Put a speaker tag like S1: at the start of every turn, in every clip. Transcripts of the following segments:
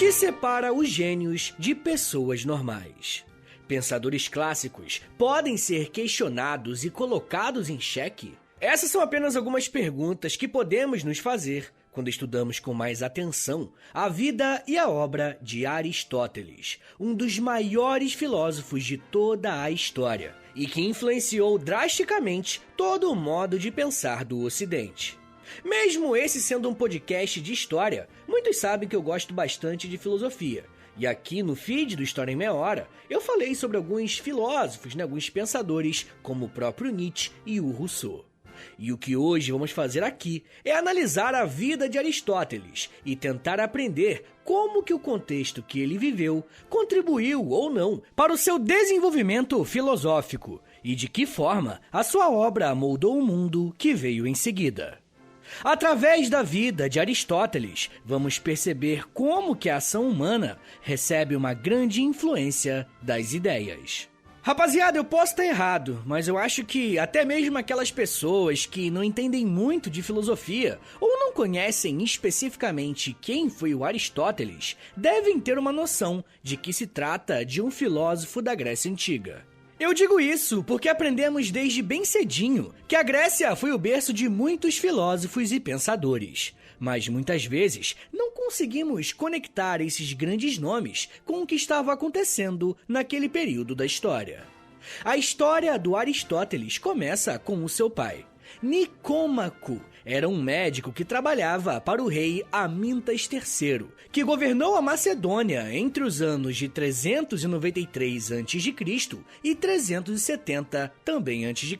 S1: que separa os gênios de pessoas normais? Pensadores clássicos podem ser questionados e colocados em xeque? Essas são apenas algumas perguntas que podemos nos fazer quando estudamos com mais atenção a vida e a obra de Aristóteles, um dos maiores filósofos de toda a história, e que influenciou drasticamente todo o modo de pensar do Ocidente. Mesmo esse sendo um podcast de história, muitos sabem que eu gosto bastante de filosofia. E aqui no feed do História em Meia Hora, eu falei sobre alguns filósofos, alguns pensadores, como o próprio Nietzsche e o Rousseau. E o que hoje vamos fazer aqui é analisar a vida de Aristóteles e tentar aprender como que o contexto que ele viveu contribuiu ou não para o seu desenvolvimento filosófico e de que forma a sua obra moldou o mundo que veio em seguida. Através da vida de Aristóteles, vamos perceber como que a ação humana recebe uma grande influência das ideias. Rapaziada, eu posso estar errado, mas eu acho que até mesmo aquelas pessoas que não entendem muito de filosofia ou não conhecem especificamente quem foi o Aristóteles, devem ter uma noção de que se trata de um filósofo da Grécia Antiga. Eu digo isso porque aprendemos desde bem cedinho que a Grécia foi o berço de muitos filósofos e pensadores, mas muitas vezes não conseguimos conectar esses grandes nomes com o que estava acontecendo naquele período da história. A história do Aristóteles começa com o seu pai. Nicômaco era um médico que trabalhava para o rei Amintas III, que governou a Macedônia entre os anos de 393 a.C. e 370 também a.C.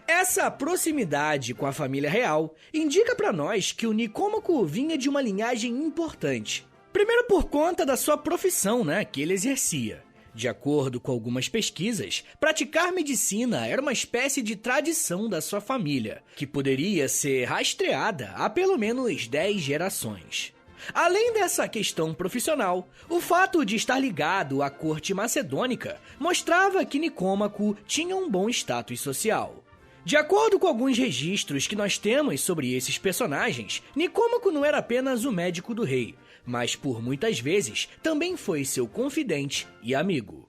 S1: Essa proximidade com a família real indica para nós que o Nicômaco vinha de uma linhagem importante. Primeiro por conta da sua profissão, que ele exercia. De acordo com algumas pesquisas, praticar medicina era uma espécie de tradição da sua família, que poderia ser rastreada há pelo menos 10 gerações. Além dessa questão profissional, o fato de estar ligado à corte macedônica mostrava que Nicômaco tinha um bom status social. De acordo com alguns registros que nós temos sobre esses personagens, Nicômaco não era apenas o médico do rei, mas por muitas vezes também foi seu confidente e amigo.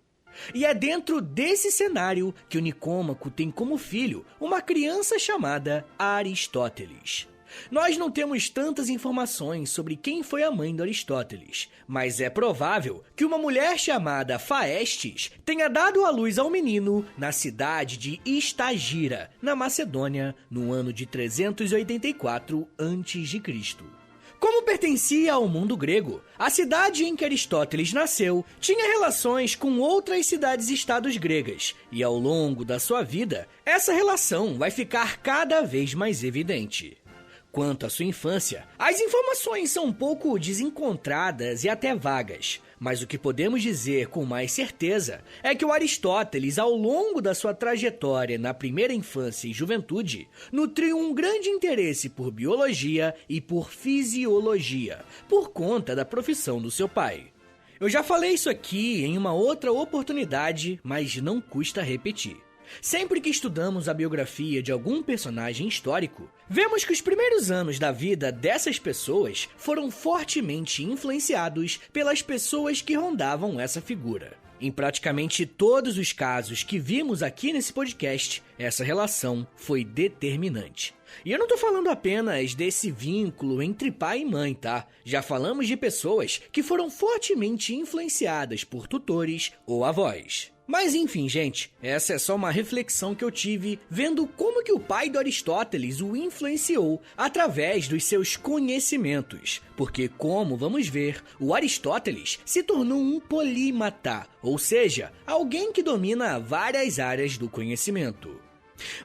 S1: E é dentro desse cenário que o Nicômaco tem como filho uma criança chamada Aristóteles. Nós não temos tantas informações sobre quem foi a mãe de Aristóteles, mas é provável que uma mulher chamada Faestes tenha dado à luz ao menino na cidade de Estagira, na Macedônia, no ano de 384 a.C. Como pertencia ao mundo grego, a cidade em que Aristóteles nasceu tinha relações com outras cidades-estados gregas, e ao longo da sua vida, essa relação vai ficar cada vez mais evidente. Quanto à sua infância, as informações são um pouco desencontradas e até vagas, mas o que podemos dizer com mais certeza é que o Aristóteles, ao longo da sua trajetória na primeira infância e juventude, nutriu um grande interesse por biologia e por fisiologia, por conta da profissão do seu pai. Eu já falei isso aqui em uma outra oportunidade, mas não custa repetir. Sempre que estudamos a biografia de algum personagem histórico, vemos que os primeiros anos da vida dessas pessoas foram fortemente influenciados pelas pessoas que rondavam essa figura. Em praticamente todos os casos que vimos aqui nesse podcast, essa relação foi determinante. E eu não tô falando apenas desse vínculo entre pai e mãe, tá? Já falamos de pessoas que foram fortemente influenciadas por tutores ou avós. Mas enfim, gente, essa é só uma reflexão que eu tive vendo como que o pai do Aristóteles o influenciou através dos seus conhecimentos. Porque, como vamos ver, o Aristóteles se tornou um polímata, ou seja, alguém que domina várias áreas do conhecimento.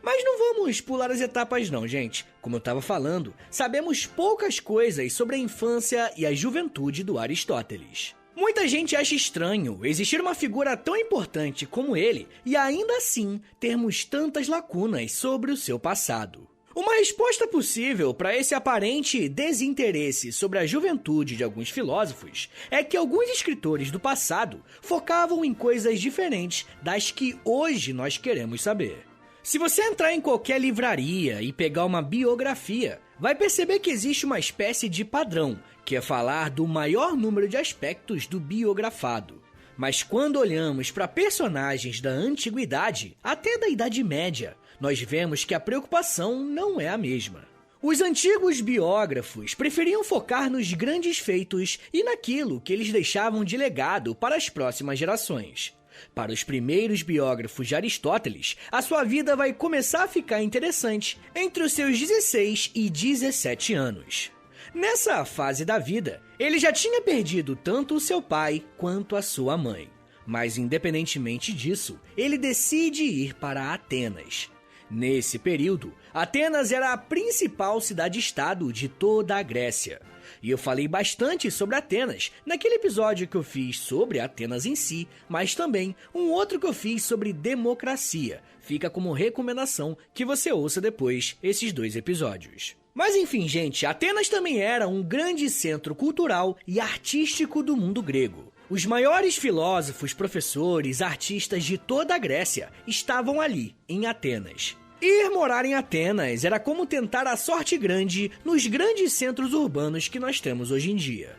S1: Mas não vamos pular as etapas não, gente. Como eu estava falando, sabemos poucas coisas sobre a infância e a juventude do Aristóteles. Muita gente acha estranho existir uma figura tão importante como ele e ainda assim termos tantas lacunas sobre o seu passado. Uma resposta possível para esse aparente desinteresse sobre a juventude de alguns filósofos é que alguns escritores do passado focavam em coisas diferentes das que hoje nós queremos saber. Se você entrar em qualquer livraria e pegar uma biografia, vai perceber que existe uma espécie de padrão, que é falar do maior número de aspectos do biografado. Mas quando olhamos para personagens da antiguidade, até da Idade Média, nós vemos que a preocupação não é a mesma. Os antigos biógrafos preferiam focar nos grandes feitos e naquilo que eles deixavam de legado para as próximas gerações. Para os primeiros biógrafos de Aristóteles, a sua vida vai começar a ficar interessante entre os seus 16 e 17 anos. Nessa fase da vida, ele já tinha perdido tanto o seu pai quanto a sua mãe. Mas, independentemente disso, ele decide ir para Atenas. Nesse período, Atenas era a principal cidade-estado de toda a Grécia. E eu falei bastante sobre Atenas naquele episódio que eu fiz sobre Atenas em si, mas também um outro que eu fiz sobre democracia. Fica como recomendação que você ouça depois esses 2 episódios. Mas enfim, gente, Atenas também era um grande centro cultural e artístico do mundo grego. Os maiores filósofos, professores, artistas de toda a Grécia estavam ali, em Atenas. Ir morar em Atenas era como tentar a sorte grande nos grandes centros urbanos que nós temos hoje em dia.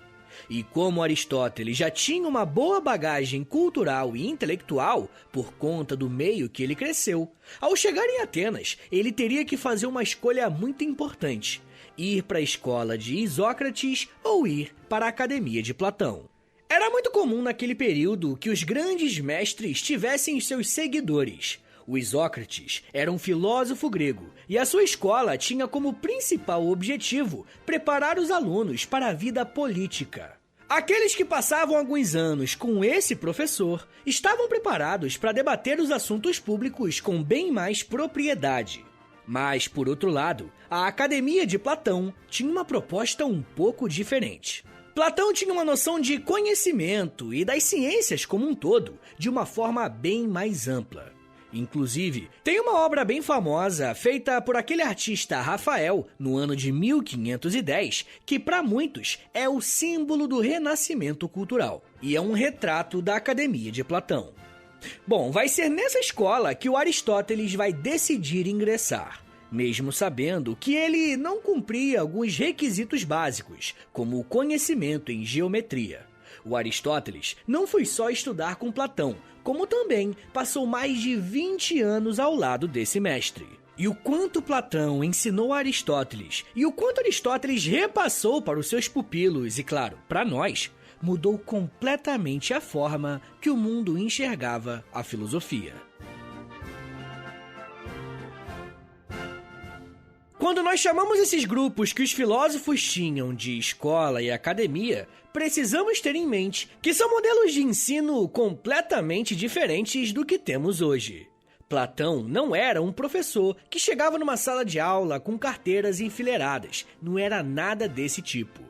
S1: E como Aristóteles já tinha uma boa bagagem cultural e intelectual por conta do meio que ele cresceu, ao chegar em Atenas, ele teria que fazer uma escolha muito importante: ir para a escola de Isócrates ou ir para a academia de Platão. Era muito comum naquele período que os grandes mestres tivessem seus seguidores. O Isócrates era um filósofo grego e a sua escola tinha como principal objetivo preparar os alunos para a vida política. Aqueles que passavam alguns anos com esse professor estavam preparados para debater os assuntos públicos com bem mais propriedade. Mas, por outro lado, a Academia de Platão tinha uma proposta um pouco diferente. Platão tinha uma noção de conhecimento e das ciências como um todo de uma forma bem mais ampla. Inclusive, tem uma obra bem famosa feita por aquele artista Rafael no ano de 1510, que para muitos é o símbolo do renascimento cultural, e é um retrato da Academia de Platão. Bom, vai ser nessa escola que o Aristóteles vai decidir ingressar, mesmo sabendo que ele não cumpria alguns requisitos básicos, como o conhecimento em geometria. O Aristóteles não foi só estudar com Platão, como também passou mais de 20 anos ao lado desse mestre. E o quanto Platão ensinou a Aristóteles e o quanto Aristóteles repassou para os seus pupilos e, claro, para nós, mudou completamente a forma que o mundo enxergava a filosofia. Quando nós chamamos esses grupos que os filósofos tinham de escola e academia, precisamos ter em mente que são modelos de ensino completamente diferentes do que temos hoje. Platão não era um professor que chegava numa sala de aula com carteiras enfileiradas, não era nada desse tipo.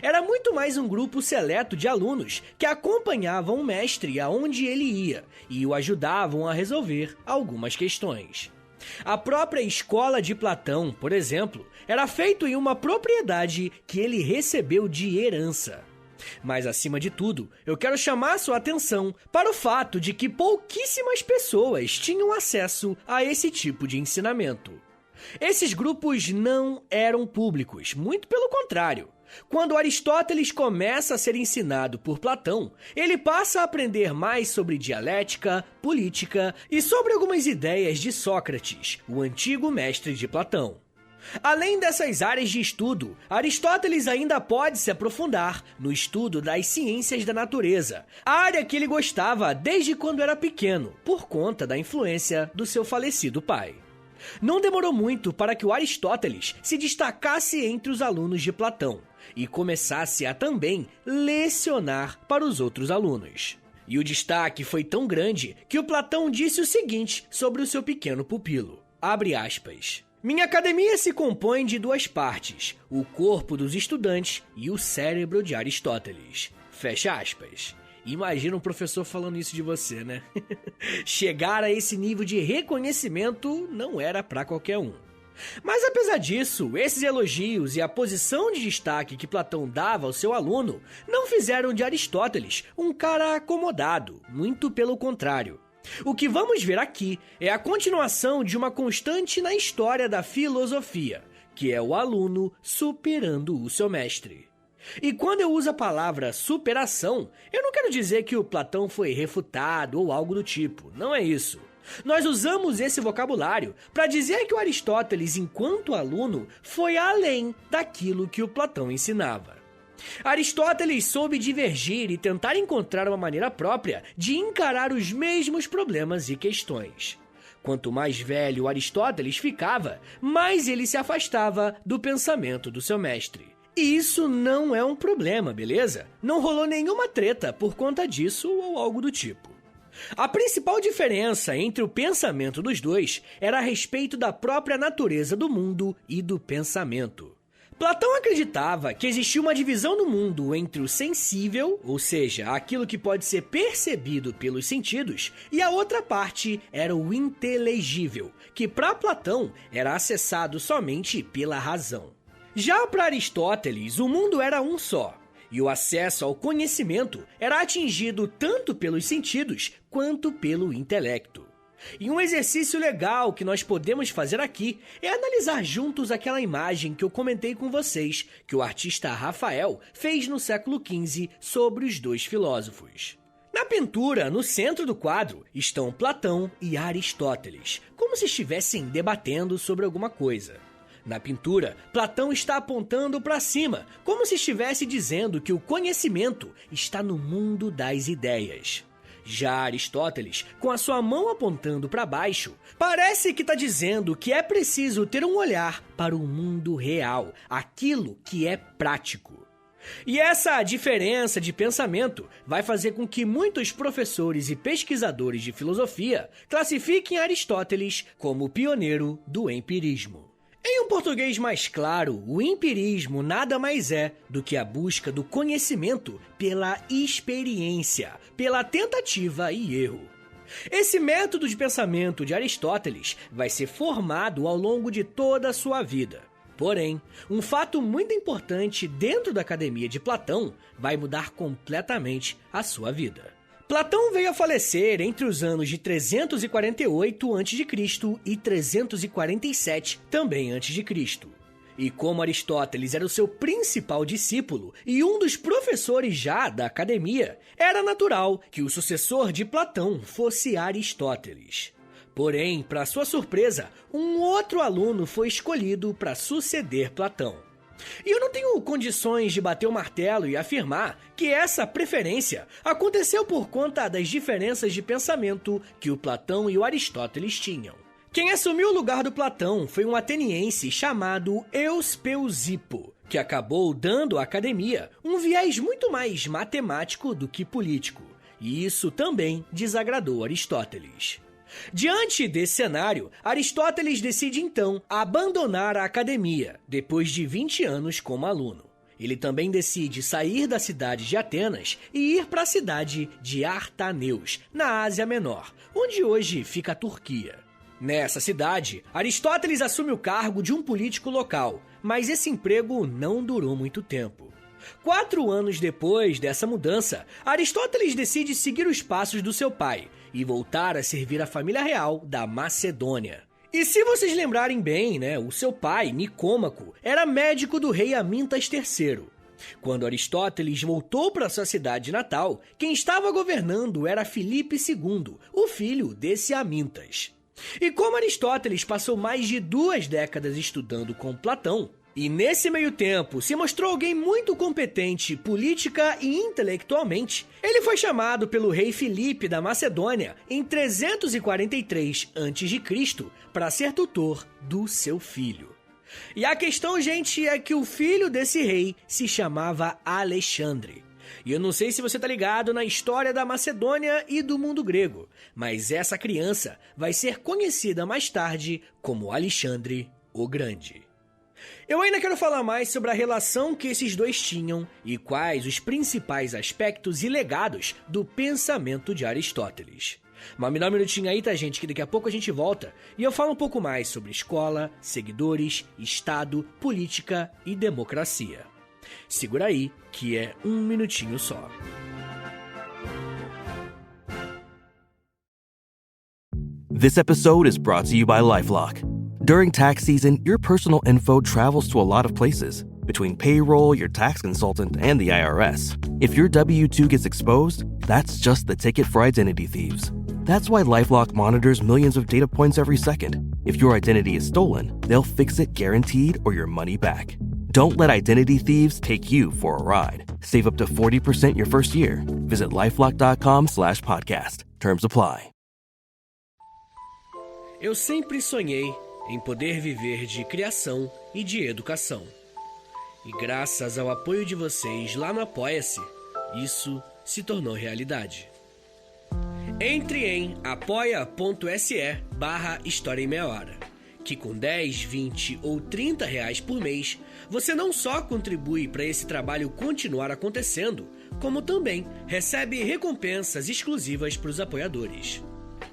S1: Era muito mais um grupo seleto de alunos que acompanhavam o mestre aonde ele ia e o ajudavam a resolver algumas questões. A própria escola de Platão, por exemplo, era feita em uma propriedade que ele recebeu de herança. Mas, acima de tudo, eu quero chamar sua atenção para o fato de que pouquíssimas pessoas tinham acesso a esse tipo de ensinamento. Esses grupos não eram públicos, muito pelo contrário. Quando Aristóteles começa a ser ensinado por Platão, ele passa a aprender mais sobre dialética, política e sobre algumas ideias de Sócrates, o antigo mestre de Platão. Além dessas áreas de estudo, Aristóteles ainda pode se aprofundar no estudo das ciências da natureza, a área que ele gostava desde quando era pequeno, por conta da influência do seu falecido pai. Não demorou muito para que o Aristóteles se destacasse entre os alunos de Platão e começasse a também lecionar para os outros alunos. E o destaque foi tão grande que o Platão disse o seguinte sobre o seu pequeno pupilo, abre aspas, minha academia se compõe de duas partes, o corpo dos estudantes e o cérebro de Aristóteles. Fecha aspas. Imagina um professor falando isso de você, né? Chegar a esse nível de reconhecimento não era para qualquer um. Mas apesar disso, esses elogios e a posição de destaque que Platão dava ao seu aluno não fizeram de Aristóteles um cara acomodado, muito pelo contrário. O que vamos ver aqui é a continuação de uma constante na história da filosofia, que é o aluno superando o seu mestre. E quando eu uso a palavra superação, eu não quero dizer que o Platão foi refutado ou algo do tipo, não é isso. Nós usamos esse vocabulário para dizer que o Aristóteles, enquanto aluno, foi além daquilo que o Platão ensinava. Aristóteles soube divergir e tentar encontrar uma maneira própria de encarar os mesmos problemas e questões. Quanto mais velho Aristóteles ficava, mais ele se afastava do pensamento do seu mestre. E isso não é um problema, beleza? Não rolou nenhuma treta por conta disso ou algo do tipo. A principal diferença entre o pensamento dos dois era a respeito da própria natureza do mundo e do pensamento. Platão acreditava que existia uma divisão no mundo entre o sensível, ou seja, aquilo que pode ser percebido pelos sentidos, e a outra parte era o inteligível, que para Platão era acessado somente pela razão. Já para Aristóteles, o mundo era um só, e o acesso ao conhecimento era atingido tanto pelos sentidos quanto pelo intelecto. E um exercício legal que nós podemos fazer aqui é analisar juntos aquela imagem que eu comentei com vocês, que o artista Rafael fez no século XV sobre os dois filósofos. Na pintura, no centro do quadro, estão Platão e Aristóteles, como se estivessem debatendo sobre alguma coisa. Na pintura, Platão está apontando para cima, como se estivesse dizendo que o conhecimento está no mundo das ideias. Já Aristóteles, com a sua mão apontando para baixo, parece que está dizendo que é preciso ter um olhar para o mundo real, aquilo que é prático. E essa diferença de pensamento vai fazer com que muitos professores e pesquisadores de filosofia classifiquem Aristóteles como o pioneiro do empirismo. Em um português mais claro, o empirismo nada mais é do que a busca do conhecimento pela experiência, pela tentativa e erro. Esse método de pensamento de Aristóteles vai ser formado ao longo de toda a sua vida. Porém, um fato muito importante dentro da academia de Platão vai mudar completamente a sua vida. Platão veio a falecer entre os anos de 348 a.C. e 347 também a.C. E como Aristóteles era o seu principal discípulo e um dos professores já da academia, era natural que o sucessor de Platão fosse Aristóteles. Porém, para sua surpresa, um outro aluno foi escolhido para suceder Platão. E eu não tenho condições de bater o martelo e afirmar que essa preferência aconteceu por conta das diferenças de pensamento que o Platão e o Aristóteles tinham. Quem assumiu o lugar do Platão foi um ateniense chamado Euspeusipo, que acabou dando à academia um viés muito mais matemático do que político, e isso também desagradou Aristóteles. Diante desse cenário, Aristóteles decide então abandonar a academia, depois de 20 anos como aluno. Ele também decide sair da cidade de Atenas e ir para a cidade de Artaneus, na Ásia Menor, onde hoje fica a Turquia. Nessa cidade, Aristóteles assume o cargo de um político local, mas esse emprego não durou muito tempo. 4 anos depois dessa mudança, Aristóteles decide seguir os passos do seu pai e voltar a servir a família real da Macedônia. E se vocês lembrarem bem, o seu pai, Nicômaco, era médico do rei Amintas III. Quando Aristóteles voltou para sua cidade natal, quem estava governando era Filipe II, o filho desse Amintas. E como Aristóteles passou mais de 2 décadas estudando com Platão, e nesse meio tempo se mostrou alguém muito competente política e intelectualmente, ele foi chamado pelo rei Filipe da Macedônia em 343 a.C. para ser tutor do seu filho. E a questão, gente, é que o filho desse rei se chamava Alexandre. E eu não sei se você tá ligado na história da Macedônia e do mundo grego, mas essa criança vai ser conhecida mais tarde como Alexandre o Grande. Eu ainda quero falar mais sobre a relação que esses dois tinham e quais os principais aspectos e legados do pensamento de Aristóteles. Mas me dá um minutinho aí, tá, gente, que daqui a pouco a gente volta e eu falo um pouco mais sobre escola, seguidores, Estado, política e democracia. Segura aí, que é um minutinho só.
S2: This episode is brought to you by LifeLock. During tax season, your personal info travels to a lot of places. Between payroll, your tax consultant, and the IRS. If your W-2 gets exposed, that's just the ticket for identity thieves. That's why LifeLock monitors millions of data points every second. If your identity is stolen, they'll fix it guaranteed or your money back. Don't let identity thieves take you for a ride. Save up to 40% your first year. Visit LifeLock.com/podcast. Terms apply.
S1: Eu sempre sonhei em poder viver de criação e de educação. E graças ao apoio de vocês lá no Apoia-se, isso se tornou realidade. Entre em apoia.se/História em Meia Hora, que com 10, 20 ou 30 reais por mês, você não só contribui para esse trabalho continuar acontecendo, como também recebe recompensas exclusivas para os apoiadores.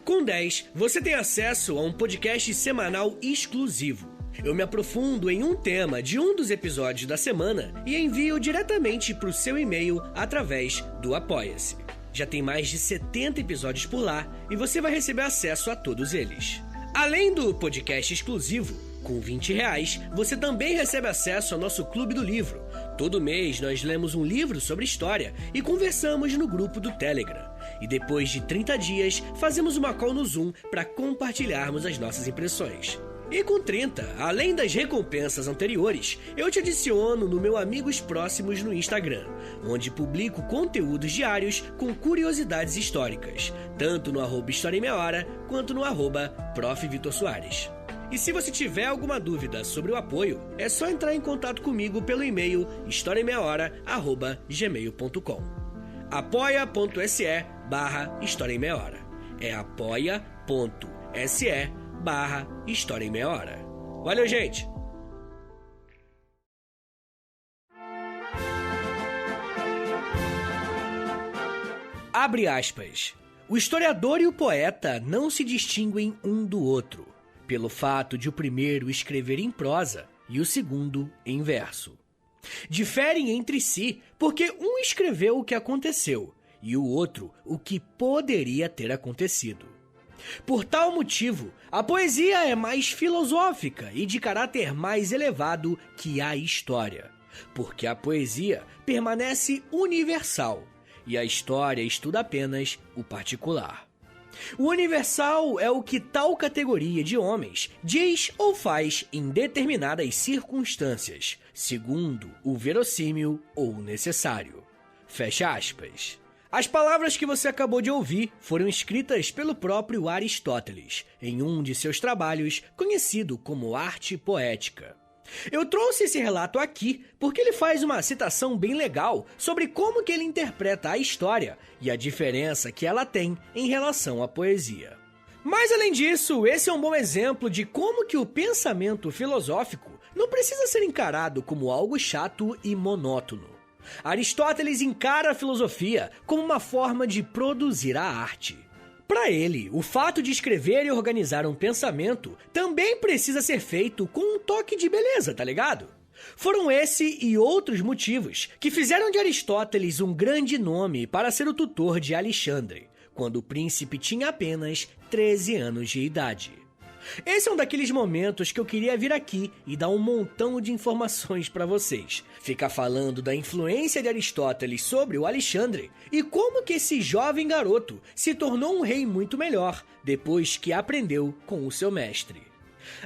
S1: Com 10, você tem acesso a um podcast semanal exclusivo. Eu me aprofundo em um tema de um dos episódios da semana e envio diretamente para o seu e-mail através do Apoia-se. Já tem mais de 70 episódios por lá e você vai receber acesso a todos eles. Além do podcast exclusivo, com 20 reais, você também recebe acesso ao nosso Clube do Livro. Todo mês nós lemos um livro sobre história e conversamos no grupo do Telegram. E depois de 30 dias, fazemos uma call no Zoom para compartilharmos as nossas impressões. E com 30, além das recompensas anteriores, eu te adiciono no meu Amigos Próximos no Instagram, onde publico conteúdos diários com curiosidades históricas, tanto no @História em Meia Hora, quanto no @Prof. Vitor Soares. E se você tiver alguma dúvida sobre o apoio, é só entrar em contato comigo pelo e-mail historiaemmeiahora@gmail.com. apoia.se/História em Meia Hora. É apoia.se/História em Meia Hora. Valeu, gente! Abre aspas. O historiador e o poeta não se distinguem um do outro, pelo fato de o primeiro escrever em prosa e o segundo em verso. Diferem entre si porque um escreveu o que aconteceu e o outro o que poderia ter acontecido. Por tal motivo, a poesia é mais filosófica e de caráter mais elevado que a história, porque a poesia permanece universal e a história estuda apenas o particular. O universal é o que tal categoria de homens diz ou faz em determinadas circunstâncias, segundo o verossímil ou necessário. Fecha aspas. As palavras que você acabou de ouvir foram escritas pelo próprio Aristóteles, em um de seus trabalhos conhecido como Arte Poética. Eu trouxe esse relato aqui porque ele faz uma citação bem legal sobre como que ele interpreta a história e a diferença que ela tem em relação à poesia. Mas além disso, esse é um bom exemplo de como que o pensamento filosófico não precisa ser encarado como algo chato e monótono. Aristóteles encara a filosofia como uma forma de produzir a arte. Para ele, o fato de escrever e organizar um pensamento também precisa ser feito com um toque de beleza, tá ligado? Foram esse e outros motivos que fizeram de Aristóteles um grande nome para ser o tutor de Alexandre, quando o príncipe tinha apenas 13 anos de idade. Esse é um daqueles momentos que eu queria vir aqui e dar um montão de informações para vocês. Ficar falando da influência de Aristóteles sobre o Alexandre e como que esse jovem garoto se tornou um rei muito melhor depois que aprendeu com o seu mestre.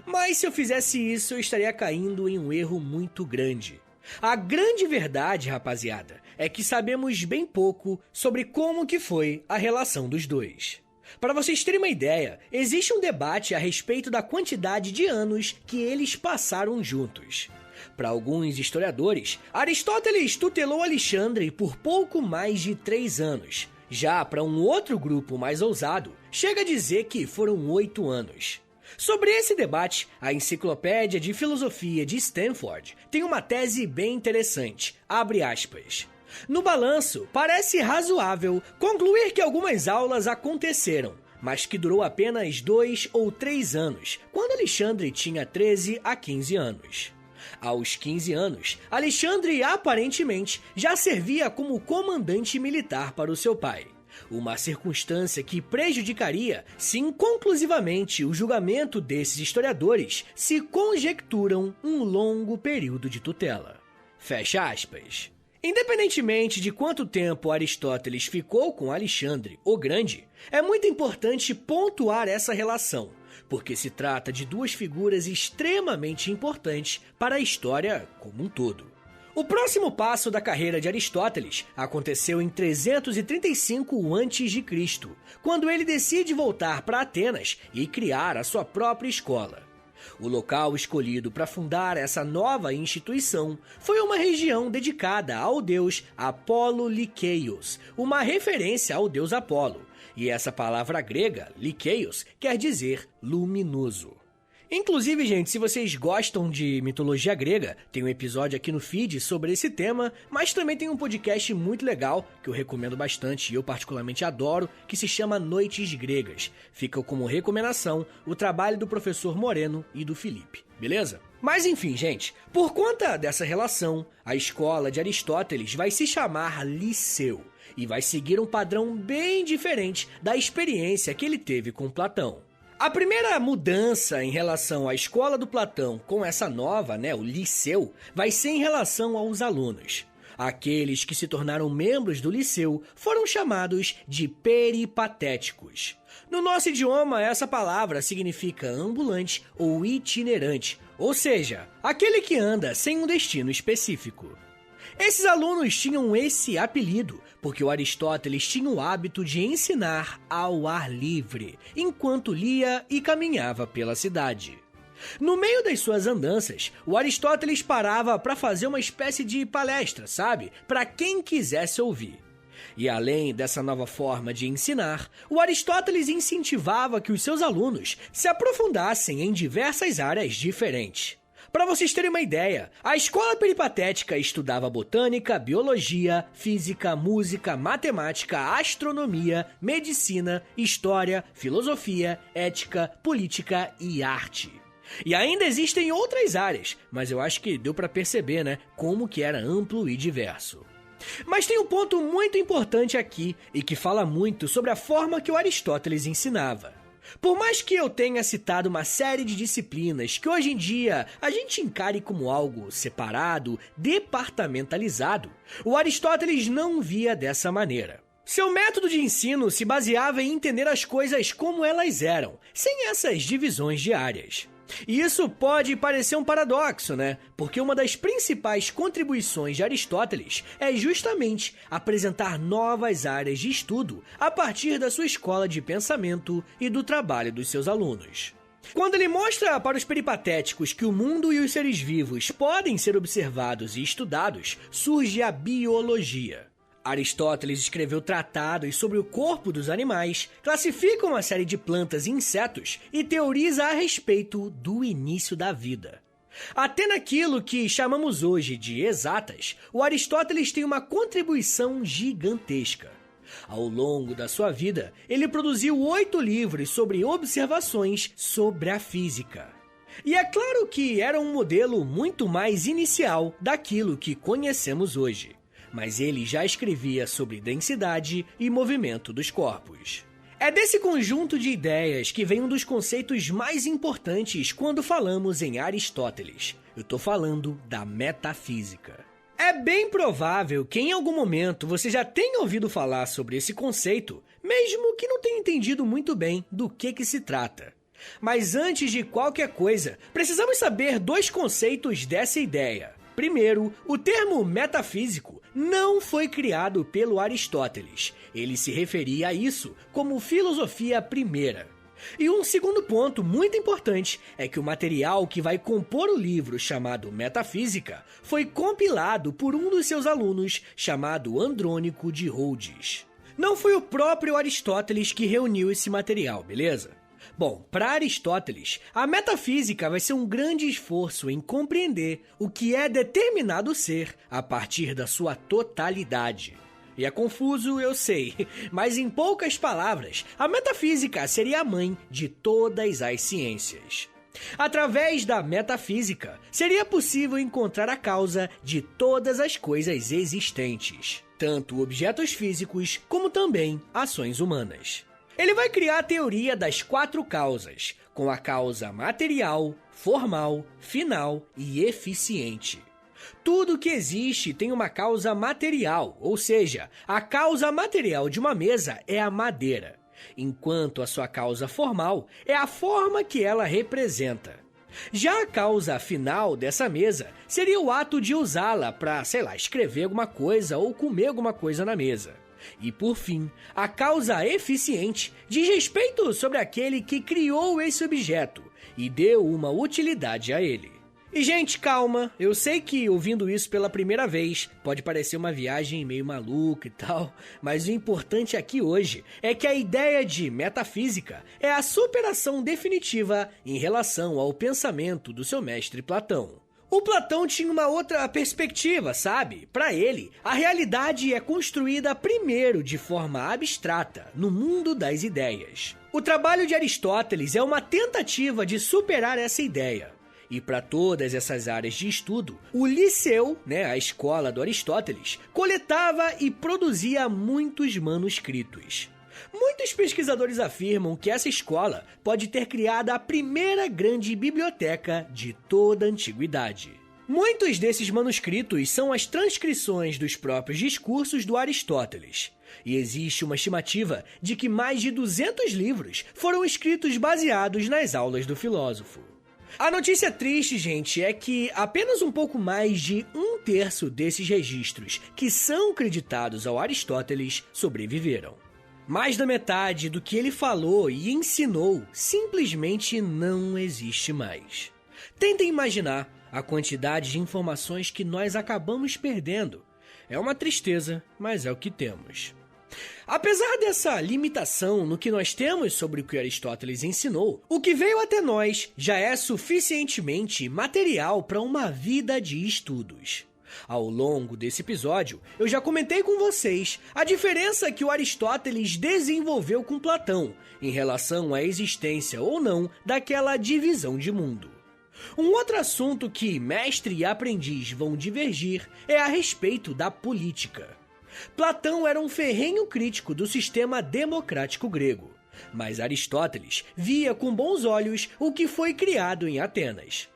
S1: Mas se eu fizesse isso, eu estaria caindo em um erro muito grande. A grande verdade, rapaziada, é que sabemos bem pouco sobre como que foi a relação dos dois. Para vocês terem uma ideia, existe um debate a respeito da quantidade de anos que eles passaram juntos. Para alguns historiadores, Aristóteles tutelou Alexandre por pouco mais de 3 anos. Já para um outro grupo mais ousado, chega a dizer que foram 8 anos. Sobre esse debate, a Enciclopédia de Filosofia de Stanford tem uma tese bem interessante, abre aspas. No balanço, parece razoável concluir que algumas aulas aconteceram, mas que durou apenas 2 ou 3 anos, quando Alexandre tinha 13 a 15 anos. Aos 15 anos, Alexandre aparentemente já servia como comandante militar para o seu pai. uma circunstância que prejudicaria, sim, conclusivamente o julgamento desses historiadores se conjecturam um longo período de tutela. Fecha aspas. Independentemente de quanto tempo Aristóteles ficou com Alexandre o Grande, é muito importante pontuar essa relação, porque se trata de duas figuras extremamente importantes para a história como um todo. O próximo passo da carreira de Aristóteles aconteceu em 335 a.C., quando ele decide voltar para Atenas e criar a sua própria escola. O local escolhido para fundar essa nova instituição foi uma região dedicada ao deus Apolo Likeios, uma referência ao deus Apolo, e essa palavra grega, Likeios, quer dizer luminoso. Inclusive, gente, se vocês gostam de mitologia grega, tem um episódio aqui no feed sobre esse tema, mas também tem um podcast muito legal, que eu recomendo bastante e eu particularmente adoro, que se chama Noites Gregas. Fica como recomendação o trabalho do professor Moreno e do Felipe, beleza? Mas enfim, gente, por conta dessa relação, a escola de Aristóteles vai se chamar Liceu e vai seguir um padrão bem diferente da experiência que ele teve com Platão. A primeira mudança em relação à escola do Platão com essa nova, o Liceu, vai ser em relação aos alunos. Aqueles que se tornaram membros do Liceu foram chamados de peripatéticos. No nosso idioma, essa palavra significa ambulante ou itinerante, ou seja, aquele que anda sem um destino específico. Esses alunos tinham esse apelido porque o Aristóteles tinha o hábito de ensinar ao ar livre, enquanto lia e caminhava pela cidade. No meio das suas andanças, o Aristóteles parava para fazer uma espécie de palestra, sabe? Para quem quisesse ouvir. E além dessa nova forma de ensinar, o Aristóteles incentivava que os seus alunos se aprofundassem em diversas áreas diferentes. Para vocês terem uma ideia, a escola peripatética estudava botânica, biologia, física, música, matemática, astronomia, medicina, história, filosofia, ética, política e arte. E ainda existem outras áreas, mas eu acho que deu para perceber, como que era amplo e diverso. Mas tem um ponto muito importante aqui e que fala muito sobre a forma que o Aristóteles ensinava. Por mais que eu tenha citado uma série de disciplinas que hoje em dia a gente encare como algo separado, departamentalizado, o Aristóteles não via dessa maneira. Seu método de ensino se baseava em entender as coisas como elas eram, sem essas divisões de áreas. E isso pode parecer um paradoxo, Porque uma das principais contribuições de Aristóteles é justamente apresentar novas áreas de estudo a partir da sua escola de pensamento e do trabalho dos seus alunos. Quando ele mostra para os peripatéticos que o mundo e os seres vivos podem ser observados e estudados, surge a biologia. Aristóteles escreveu tratados sobre o corpo dos animais, classifica uma série de plantas e insetos e teoriza a respeito do início da vida. Até naquilo que chamamos hoje de exatas, o Aristóteles tem uma contribuição gigantesca. Ao longo da sua vida, ele produziu 8 livros sobre observações sobre a física. E é claro que era um modelo muito mais inicial daquilo que conhecemos hoje. Mas ele já escrevia sobre densidade e movimento dos corpos. É desse conjunto de ideias que vem um dos conceitos mais importantes quando falamos em Aristóteles. Eu tô falando da metafísica. É bem provável que em algum momento você já tenha ouvido falar sobre esse conceito, mesmo que não tenha entendido muito bem do que se trata. Mas antes de qualquer coisa, precisamos saber 2 conceitos dessa ideia. Primeiro, o termo metafísico não foi criado pelo Aristóteles. Ele se referia a isso como filosofia primeira. E um segundo ponto muito importante é que o material que vai compor o livro chamado Metafísica foi compilado por um dos seus alunos chamado Andrônico de Rhodes. Não foi o próprio Aristóteles que reuniu esse material, beleza? Bom, para Aristóteles, a metafísica vai ser um grande esforço em compreender o que é determinado ser a partir da sua totalidade. E é confuso, eu sei, mas em poucas palavras, a metafísica seria a mãe de todas as ciências. Através da metafísica, seria possível encontrar a causa de todas as coisas existentes. tanto objetos físicos como também ações humanas. Ele vai criar a teoria das 4 causas, com a causa material, formal, final e eficiente. Tudo que existe tem uma causa material, ou seja, a causa material de uma mesa é a madeira, enquanto a sua causa formal é a forma que ela representa. Já a causa final dessa mesa seria o ato de usá-la para, escrever alguma coisa ou comer alguma coisa na mesa. E, por fim, a causa eficiente diz respeito sobre aquele que criou esse objeto e deu uma utilidade a ele. E, gente, calma, eu sei que ouvindo isso pela primeira vez pode parecer uma viagem meio maluca e tal, mas o importante aqui hoje é que a ideia de metafísica é a superação definitiva em relação ao pensamento do seu mestre Platão. O Platão tinha uma outra perspectiva, sabe? Para ele, a realidade é construída primeiro de forma abstrata, no mundo das ideias. O trabalho de Aristóteles é uma tentativa de superar essa ideia. E para todas essas áreas de estudo, o Liceu, a escola do Aristóteles, coletava e produzia muitos manuscritos. Muitos pesquisadores afirmam que essa escola pode ter criado a primeira grande biblioteca de toda a antiguidade. Muitos desses manuscritos são as transcrições dos próprios discursos do Aristóteles. E existe uma estimativa de que mais de 200 livros foram escritos baseados nas aulas do filósofo. A notícia triste, gente, é que apenas um pouco mais de 1/3 desses registros que são creditados ao Aristóteles sobreviveram. Mais da metade do que ele falou e ensinou simplesmente não existe mais. Tentem imaginar a quantidade de informações que nós acabamos perdendo. É uma tristeza, mas é o que temos. Apesar dessa limitação no que nós temos sobre o que Aristóteles ensinou, o que veio até nós já é suficientemente material para uma vida de estudos. Ao longo desse episódio, eu já comentei com vocês a diferença que o Aristóteles desenvolveu com Platão em relação à existência ou não daquela divisão de mundo. Um outro assunto que mestre e aprendiz vão divergir é a respeito da política. Platão era um ferrenho crítico do sistema democrático grego, mas Aristóteles via com bons olhos o que foi criado em Atenas.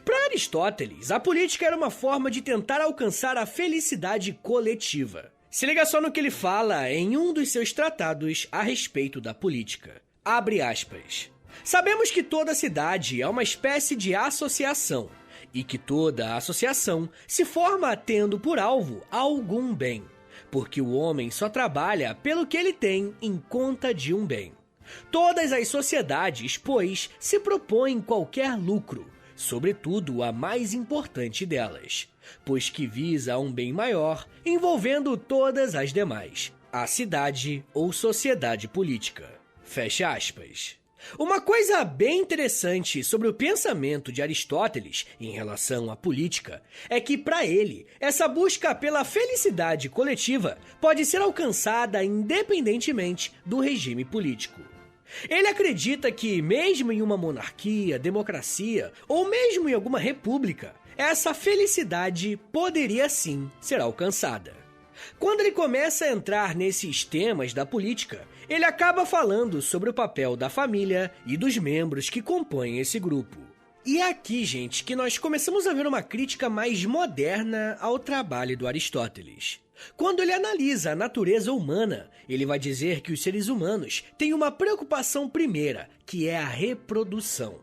S1: Para Aristóteles, a política era uma forma de tentar alcançar a felicidade coletiva. Se liga só no que ele fala em um dos seus tratados a respeito da política. Abre aspas. Sabemos que toda cidade é uma espécie de associação, e que toda associação se forma tendo por alvo algum bem, porque o homem só trabalha pelo que ele tem em conta de um bem. Todas as sociedades, pois, se propõem qualquer lucro, sobretudo a mais importante delas, pois que visa um bem maior, envolvendo todas as demais, a cidade ou sociedade política. Fecha aspas. Uma coisa bem interessante sobre o pensamento de Aristóteles em relação à política é que, para ele, essa busca pela felicidade coletiva pode ser alcançada independentemente do regime político. Ele acredita que, mesmo em uma monarquia, democracia ou mesmo em alguma república, essa felicidade poderia sim ser alcançada. Quando ele começa a entrar nesses temas da política, ele acaba falando sobre o papel da família e dos membros que compõem esse grupo. E é aqui, gente, que nós começamos a ver uma crítica mais moderna ao trabalho do Aristóteles. Quando ele analisa a natureza humana, ele vai dizer que os seres humanos têm uma preocupação primeira, que é a reprodução.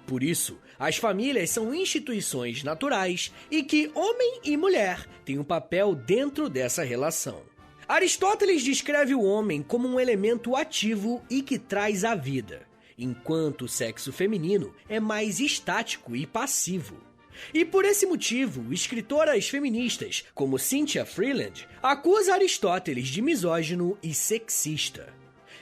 S1: Por isso, as famílias são instituições naturais e que homem e mulher têm um papel dentro dessa relação. Aristóteles descreve o homem como um elemento ativo e que traz a vida, enquanto o sexo feminino é mais estático e passivo. E por esse motivo, escritoras feministas como Cynthia Freeland acusam Aristóteles de misógino e sexista.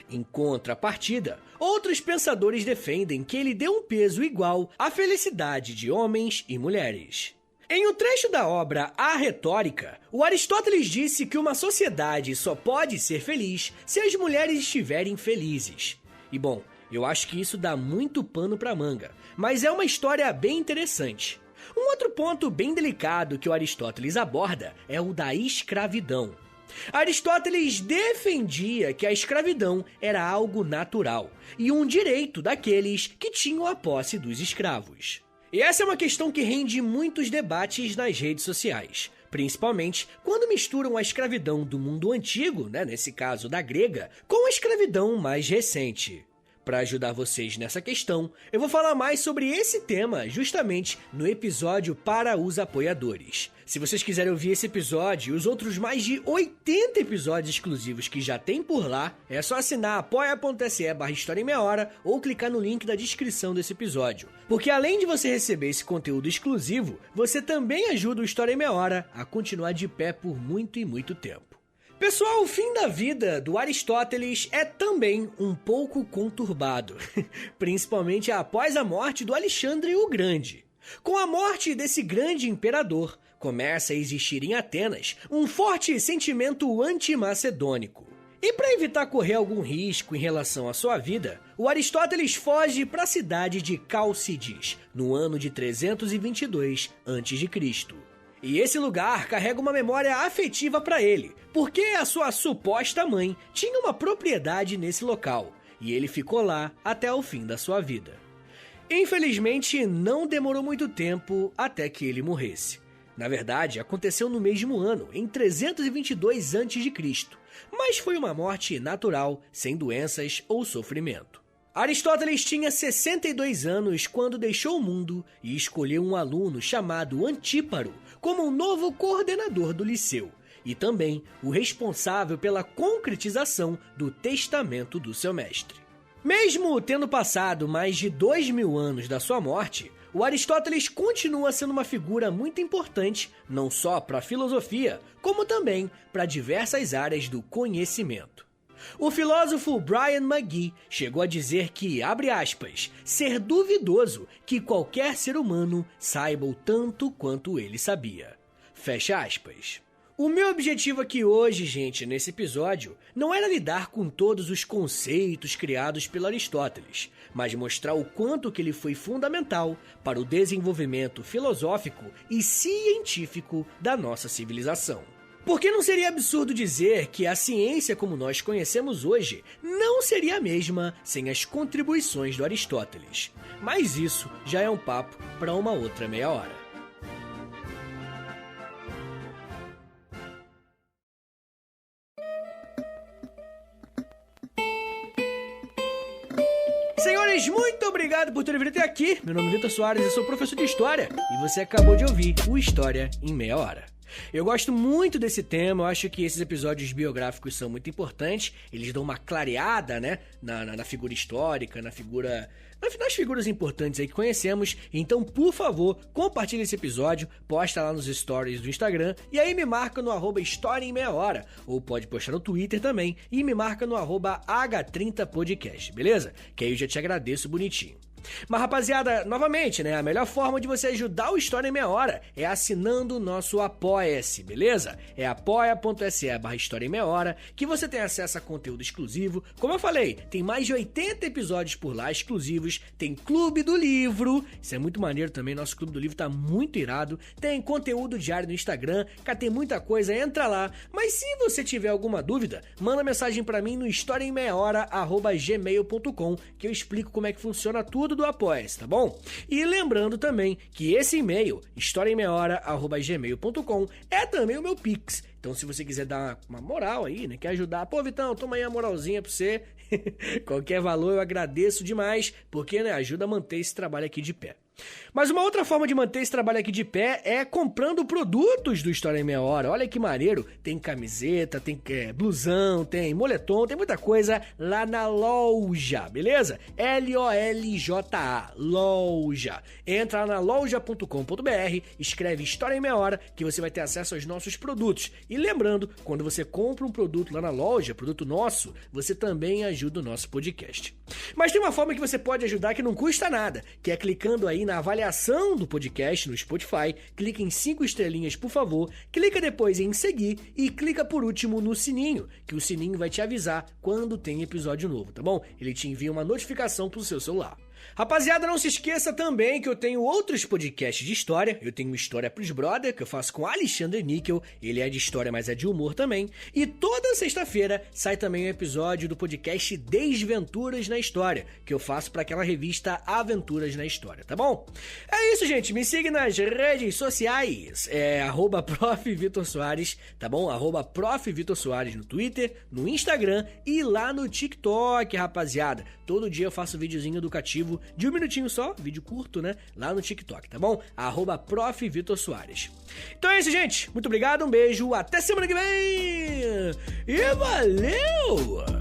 S1: Em contrapartida, outros pensadores defendem que ele deu um peso igual à felicidade de homens e mulheres. Em um trecho da obra A Retórica, o Aristóteles disse que uma sociedade só pode ser feliz se as mulheres estiverem felizes. E bom, eu acho que isso dá muito pano pra manga, mas é uma história bem interessante. Um outro ponto bem delicado que o Aristóteles aborda é o da escravidão. Aristóteles defendia que a escravidão era algo natural e um direito daqueles que tinham a posse dos escravos. E essa é uma questão que rende muitos debates nas redes sociais, principalmente quando misturam a escravidão do mundo antigo, nesse caso da grega, com a escravidão mais recente. Para ajudar vocês nessa questão, eu vou falar mais sobre esse tema justamente no episódio para os apoiadores. Se vocês quiserem ouvir esse episódio e os outros mais de 80 episódios exclusivos que já tem por lá, é só assinar apoia.se/História em Meia Hora ou clicar no link da descrição desse episódio. Porque além de você receber esse conteúdo exclusivo, você também ajuda o História em Meia Hora a continuar de pé por muito e muito tempo. Pessoal, o fim da vida do Aristóteles é também um pouco conturbado, principalmente após a morte do Alexandre o Grande. Com a morte desse grande imperador, começa a existir em Atenas um forte sentimento antimacedônico. E para evitar correr algum risco em relação à sua vida, o Aristóteles foge para a cidade de Cálcides, no ano de 322 a.C. E esse lugar carrega uma memória afetiva para ele, porque a sua suposta mãe tinha uma propriedade nesse local, e ele ficou lá até o fim da sua vida. Infelizmente, não demorou muito tempo até que ele morresse. Na verdade, aconteceu no mesmo ano, em 322 a.C., mas foi uma morte natural, sem doenças ou sofrimento. Aristóteles tinha 62 anos quando deixou o mundo e escolheu um aluno chamado Antíparo como um novo coordenador do liceu e também o responsável pela concretização do testamento do seu mestre. Mesmo tendo passado mais de 2000 anos da sua morte, o Aristóteles continua sendo uma figura muito importante não só para a filosofia, como também para diversas áreas do conhecimento. O filósofo Brian McGee chegou a dizer que, abre aspas, ser duvidoso que qualquer ser humano saiba o tanto quanto ele sabia. Fecha aspas. O meu objetivo aqui hoje, gente, nesse episódio, não era lidar com todos os conceitos criados pelo Aristóteles, mas mostrar o quanto que ele foi fundamental para o desenvolvimento filosófico e científico da nossa civilização. Porque não seria absurdo dizer que a ciência como nós conhecemos hoje não seria a mesma sem as contribuições do Aristóteles. Mas isso já é um papo para uma outra meia hora. Senhores, muito obrigado por terem vindo até aqui. Meu nome é Vitor Soares, eu sou professor de História e você acabou de ouvir o História em Meia Hora. Eu gosto muito desse tema, eu acho que esses episódios biográficos são muito importantes, eles dão uma clareada, na figura histórica, nas figuras importantes aí que conhecemos. Então, por favor, compartilhe esse episódio, posta lá nos stories do Instagram e aí me marca no @História em Meia Hora, ou pode postar no Twitter também e me marca no @H30podcast, beleza? Que aí eu já te agradeço bonitinho. Mas rapaziada, novamente, a melhor forma de você ajudar o História em Meia Hora é assinando o nosso Apoia-se, beleza? É apoia.se/História em Meia Hora, que você tem acesso a conteúdo exclusivo. Como eu falei, tem mais de 80 episódios por lá exclusivos, tem Clube do Livro, isso é muito maneiro também, nosso Clube do Livro tá muito irado, tem conteúdo diário no Instagram, cá tem muita coisa, entra lá. Mas se você tiver alguma dúvida, manda mensagem pra mim no historiaemmeiahora@gmail.com, que eu explico como é que funciona tudo do Apoia-se, tá bom? E lembrando também que esse e-mail, historiaemmeiahora@gmail.com, é também o meu Pix. Então se você quiser dar uma moral aí, quer ajudar, pô Vitão, toma aí a moralzinha pra você, qualquer valor eu agradeço demais, porque ajuda a manter esse trabalho aqui de pé. Mas uma outra forma de manter esse trabalho aqui de pé é comprando produtos do História em Meia Hora. Olha que maneiro, tem camiseta, tem blusão, tem moletom, tem muita coisa lá na loja, beleza? LOLJA, loja. Entra lá na loja.com.br, escreve História em Meia Hora, que você vai ter acesso aos nossos produtos. E lembrando, quando você compra um produto lá na loja, produto nosso, você também ajuda o nosso podcast. Mas tem uma forma que você pode ajudar que não custa nada, que é clicando aí na avaliação do podcast no Spotify, clica em 5 estrelinhas, por favor, clica depois em seguir e clica por último no sininho, que o sininho vai te avisar quando tem episódio novo, tá bom? Ele te envia uma notificação pro seu celular. Rapaziada, não se esqueça também que eu tenho outros podcasts de história. Eu tenho História pros Brother, que eu faço com Alexandre Níquel. Ele é de história, mas é de humor também. E toda sexta-feira sai também um episódio do podcast Desventuras na História, que eu faço para aquela revista Aventuras na História, tá bom? É isso, gente. Me siga nas redes sociais. @Prof. Vitor Soares, tá bom? @Prof. Vitor Soares no Twitter, no Instagram e lá no TikTok, rapaziada. Todo dia eu faço videozinho educativo de 1 minutinho só, vídeo curto, né? Lá no TikTok, tá bom? @Prof. Vitor Soares. Então é isso, gente. Muito obrigado, um beijo, até semana que vem! E valeu!